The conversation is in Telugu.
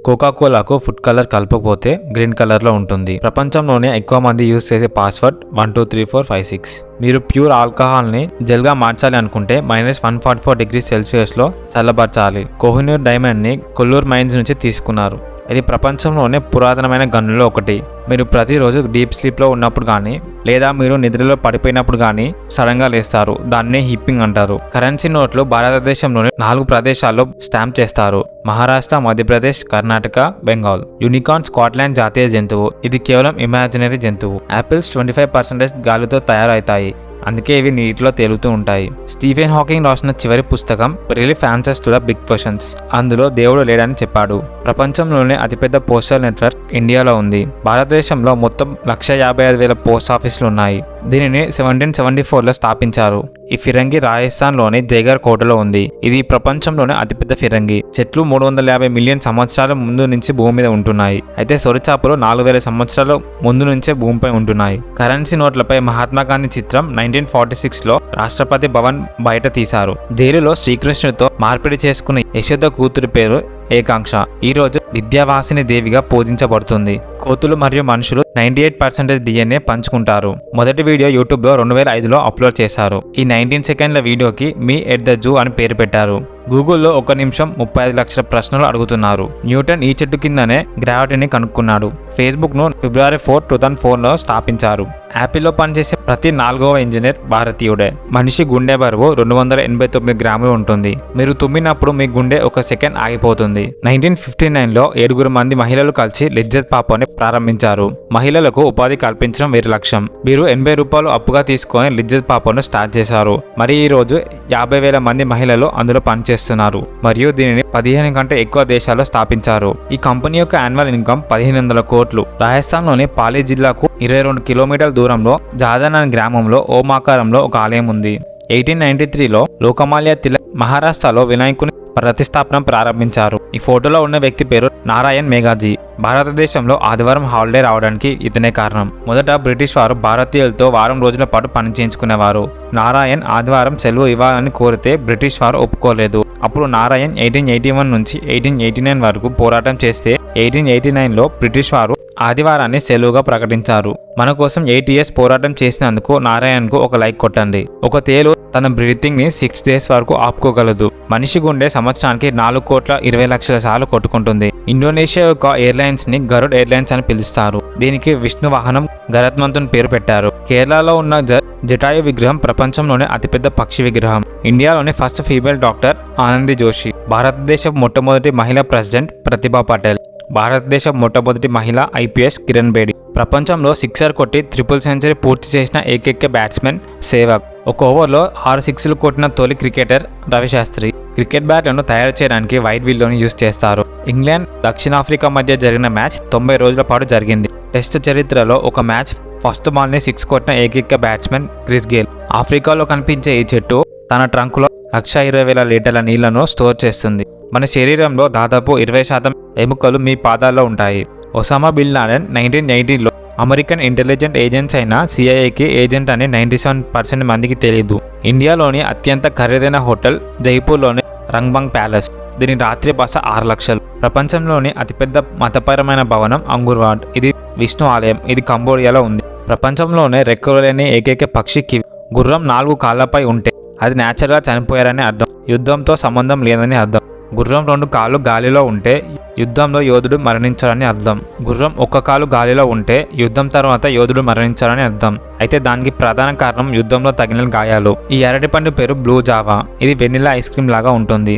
కోకా కోలాకు ఫుడ్ కలర్ కలపకపోతే గ్రీన్ కలర్ లో ఉంటుంది. ప్రపంచంలోనే ఎక్కువ మంది యూజ్ చేసే పాస్వర్డ్ 123456. మీరు ప్యూర్ ఆల్కహాల్ ని జెల్ గా మార్చాలి అనుకుంటే -144°C లో చల్లబరచాలి. కోహినూర్ డైమండ్ ని కొల్లూరు మైన్స్ నుంచి తీసుకున్నారు. ఇది ప్రపంచంలోనే పురాతనమైన గనుల్లో ఒకటి. మీరు ప్రతిరోజు డీప్ స్లీప్ లో ఉన్నప్పుడు కానీ లేదా మీరు నిద్రలో పడిపోయినప్పుడు కానీ సడన్ గా లేస్తారు. దాన్నే హిప్పింగ్ అంటారు. కరెన్సీ నోట్లు భారతదేశంలోని 4 ప్రదేశాల్లో స్టాంప్ చేస్తారు. మహారాష్ట్ర, మధ్యప్రదేశ్, కర్ణాటక, బెంగాల్. యూనికార్న్ స్కాట్లాండ్ జాతీయ జంతువు. ఇది కేవలం ఇమాజినరీ జంతువు. యాపిల్స్ 25% గాలితో తయారవుతాయి, అందుకే ఇవి నీటిలో తేలుతూ ఉంటాయి. స్టీఫెన్ హాకింగ్ రాసిన చివరి పుస్తకం brief answers to the big questions. అందులో దేవుడు లేడని చెప్పాడు. ప్రపంచంలోనే అతిపెద్ద పోస్టల్ నెట్వర్క్ ఇండియాలో ఉంది. భారతదేశంలో మొత్తం 155,000 పోస్ట్ ఆఫీసులు ఉన్నాయి. దీనిని 1774లో స్థాపించారు. ఈ ఫిరంగి రాజస్థాన్లోని జైగర్ కోటలో ఉంది. ఇది ప్రపంచంలోనే అతిపెద్ద ఫిరంగి. చెట్లు 350 మిలియన్ సంవత్సరాల ముందు నుంచి భూమి మీద ఉంటున్నాయి. అయితే సొరచాపలు 4,000 సంవత్సరాల ముందు నుంచే భూమిపై ఉంటున్నాయి. కరెన్సీ నోట్లపై మహాత్మా గాంధీ చిత్రం 1946లో రాష్ట్రపతి భవన్ బయట తీశారు. జైలులో శ్రీకృష్ణుడితో మార్పిడి చేసుకున్న యశోద కూతురు పేరు ఏకాంక్ష. ఈ రోజు విద్యావాసిని దేవిగా పూజించబడుతుంది. కోతులు మరియు మనుషులు 98% DNA పంచుకుంటారు. మొదటి వీడియో యూట్యూబ్లో 2005లో అప్లోడ్ చేశారు. ఈ 19 సెకండ్ల వీడియోకి మీ ఎట్ ద జూ అని పేరు పెట్టారు. గూగుల్లో 1 నిమిషం 35 లక్షల ప్రశ్నలు అడుగుతున్నారు. న్యూటన్ ఈ చెట్టు కిందనే గ్రావిటీని కనుక్కున్నాడు. ఫేస్బుక్ ను February 4, 2004లో స్థాపించారు. యాపిల్లో పనిచేసే ప్రతి 4వ ఇంజనీర్ భారతీయుడే. మనిషి గుండె బరువు 289 గ్రాములు ఉంటుంది. మీరు తుమ్మినప్పుడు మీ గుండె 1 సెకండ్ ఆగిపోతుంది. 1959లో 7 మంది మహిళలు కలిసి లిజ్జత్ పాపాని ప్రారంభించారు. మహిళలకు ఉపాధి కల్పించడం వీరి లక్ష్యం. వీరు 80 రూపాయలు అప్పుగా తీసుకొని లిజ్జత్ పాపాను స్టార్ట్ చేశారు. మరి ఈ రోజు 50,000 మంది మహిళలు అందులో పనిచేస్తున్నారు మరియు దీనిని 15 కంటే ఎక్కువ దేశాల్లో స్థాపించారు. ఈ కంపెనీ యొక్క యాన్యువల్ ఇన్కమ్ 1,500 కోట్లు. రాజస్థాన్లోని పాలి జిల్లాకు 22 కిలోమీటర్ల దూరంలో జాదన్ అనే గ్రామంలో ఓమాకారంలో ఒక ఆలయం ఉంది. 1893లో లోకమాన్య తిలక్ మహారాష్ట్రలో వినాయకుని ప్రతిష్టాపన ప్రారంభించారు. ఈ ఫోటోలో ఉన్న వ్యక్తి పేరు నారాయణ్ మేఘాజీ. భారతదేశంలో ఆదివారం హాలిడే రావడానికి ఇతనే కారణం. మొదట బ్రిటిష్ వారు భారతీయులతో వారం రోజుల పాటు పని చేయించుకునేవారు. నారాయణ్ ఆదివారం సెలవు ఇవ్వాలని కోరితే బ్రిటిష్ వారు ఒప్పుకోలేదు. అప్పుడు నారాయణ్ 1881 నుంచి 1889 వరకు పోరాటం చేస్తే 1889లో బ్రిటిష్ వారు ఆదివారాన్ని సెలవుగా ప్రకటించారు. మన కోసం 8 years పోరాటం చేసినందుకు నారాయణ్కు ఒక లైక్ కొట్టండి. ఒక తేలు తన బ్రీతింగ్ ని 6 days వరకు ఆపుకోగలదు. మనిషి గుండె సంవత్సరానికి 4,20,00,000 సార్లు కొట్టుకుంటుంది. ఇండోనేషియా యొక్క ఎయిర్లైన్స్ ని గరుడ్ ఎయిర్లైన్స్ అని పిలుస్తారు. దీనికి విష్ణు వాహనం గరుత్మంతుని పేరు పెట్టారు. కేరళలో ఉన్న జటాయు విగ్రహం ప్రపంచంలోనే అతిపెద్ద పక్షి విగ్రహం. ఇండియాలోని first female doctor Anandi Joshi. భారతదేశ మొట్టమొదటి మహిళా ప్రెసిడెంట్ ప్రతిభా పటేల్. భారతదేశ మొట్టమొదటి మహిళ IPS కిరణ్ బేడి. ప్రపంచంలో సిక్సర్ కొట్టి 3 సెంచరీ పూర్తి చేసిన ఏకైక బ్యాట్స్మెన్ సేవాగ్. ఒక ఓవర్లో 6 సిక్స్లు కొట్టిన తొలి క్రికెటర్ రవిశాస్త్రి. క్రికెట్ బ్యాట్లను తయారు చేయడానికి వైట్ విల్లోని యూజ్ చేస్తారు. ఇంగ్లాండ్, దక్షిణాఫ్రికా మధ్య జరిగిన మ్యాచ్ 90 రోజుల పాటు జరిగింది. టెస్ట్ చరిత్రలో ఒక మ్యాచ్ ఫస్ట్ బాల్ ని 6 కొట్టిన ఏకైక బ్యాట్స్మెన్ క్రిస్ గేల్. ఆఫ్రికాలో కనిపించే ఈ చెట్టు తన ట్రంకులో 120,000 లీటర్ల నీళ్లను స్టోర్ చేస్తుంది. మన శరీరంలో దాదాపు 20% ఎముకలు మీ పాదాల్లో ఉంటాయి. ఒసామా బిన్ లాడెన్ 1980లో అమెరికన్ ఇంటెలిజెంట్ ఏజెన్సీ అయిన CIAకి ఏజెంట్ అని 97% మందికి తెలియదు. ఇండియాలోని అత్యంత ఖరీదైన హోటల్ జైపూర్లోని రంగ్బంగ్ ప్యాలెస్. దీని రాత్రి బస 6 లక్షలు. ప్రపంచంలోని అతిపెద్ద మతపరమైన భవనం అంగుర్వాడ్. ఇది విష్ణు ఆలయం. ఇది కంబోడియాలో ఉంది. ప్రపంచంలోనే రెక్కలు లేని ఏకైక పక్షి కివి. గుర్రం 4 కాళ్లపై ఉంటే అది న్యాచురల్గా చనిపోయారని అర్థం. యుద్ధంతో సంబంధం లేదని అర్థం. గుర్రం 2 కాళ్ళు గాలిలో ఉంటే యుద్ధంలో యోధుడు మరణించాలని అర్థం. గుర్రం 1 కాలు గాలిలో ఉంటే యుద్ధం తర్వాత యోధుడు మరణించాలని అర్థం. అయితే దానికి ప్రధాన కారణం యుద్ధంలో తగిన గాయాలు. ఈ అరటిపండు పేరు బ్లూ జావా. ఇది వెనిలా ఐస్ క్రీమ్ లాగా ఉంటుంది.